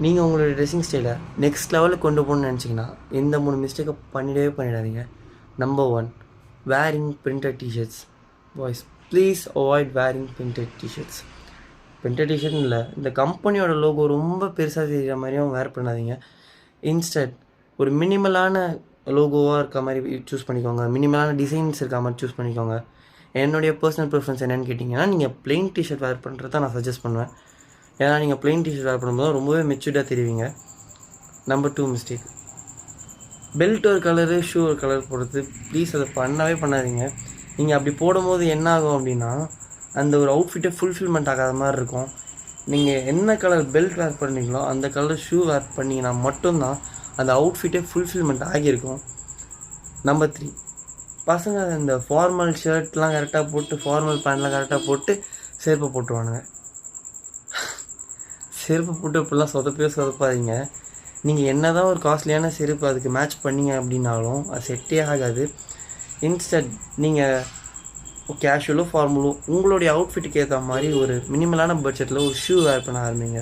நீங்கள் உங்களோட ட்ரெஸ்ஸிங் ஸ்டைலை நெக்ஸ்ட் லெவலுக்கு கொண்டு போகணுன்னு நினச்சிங்கன்னா இந்த 3 மிஸ்டேக்கை பண்ணிடாதீங்க. Number 1, wearing printed t shirts. Boys, please avoid wearing printed t shirts. Printed டிஷர்ட்னு இல்லை, இந்த கம்பெனியோட லோகோ ரொம்ப பெருசாக தெரிகிற மாதிரியும் வேர் பண்ணாதீங்க. இன்ஸ்டட் ஒரு மினிமலான லோகோவாக இருக்க மாதிரி சூஸ் பண்ணிக்கோங்க. மினிமலான டிசைன்ஸ் இருக்க மாதிரி சூஸ் பண்ணிக்கோங்க. என்னுடைய பர்சனல் ப்ரிஃபரன்ஸ் என்னென்னு கேட்டிங்கன்னா, நீங்கள் ப்ளெயின் டிஷர்ட் வேர் பண்ணுறத நான் சஜஸ்ட் பண்ணுவேன். ஏன்னா நீங்கள் ப்ளெயின் டிஷர்ட் வேர் பண்ணும்போது ரொம்பவே மெச்சூர்டாக தெரிவிங்க. நம்பர் 2 மிஸ்டேக், பெல்ட் ஒரு கலரு, ஷூ ஒரு கலர் போடுறது. ப்ளீஸ் அதை பண்ணாதீங்க. நீங்கள் அப்படி போடும்போது என்ன ஆகும் அப்படின்னா, அந்த ஒரு அவுட்ஃபிட்டை ஃபுல்ஃபில்மெண்ட் ஆகாத மாதிரி இருக்கும். நீங்கள் என்ன கலர் பெல்ட் வேர் பண்ணுறீங்களோ அந்த கலர் ஷூ வேர் பண்ணிங்கன்னா மட்டும்தான் அந்த அவுட்ஃபிட்டே ஃபுல்ஃபில்மெண்ட் ஆகியிருக்கும். நம்பர் 3, பசங்க இந்த ஃபார்மல் ஷர்ட்லாம் கரெக்டாக போட்டு, ஃபார்மல் பேண்ட்லாம் கரெக்டாக போட்டு செருப்பை போட்டுருவானுங்க. செருப்பு போட்டு இப்படிலாம் சொதப்பாதீங்க. நீங்கள் என்ன தான் ஒரு காஸ்ட்லியான செருப்பு அதுக்கு மேட்ச் பண்ணிங்க அப்படின்னாலும் அது செட்டே ஆகாது. இன்ஸ்டட் நீங்கள் கேஷுவலோ ஃபார்மலோ உங்களுடைய அவுட்ஃபிட்டுக்கு ஏற்ற மாதிரி ஒரு மினிமலான பட்ஜெட்டில் ஒரு ஷூ வேர் பண்ண ஆரம்பிங்க.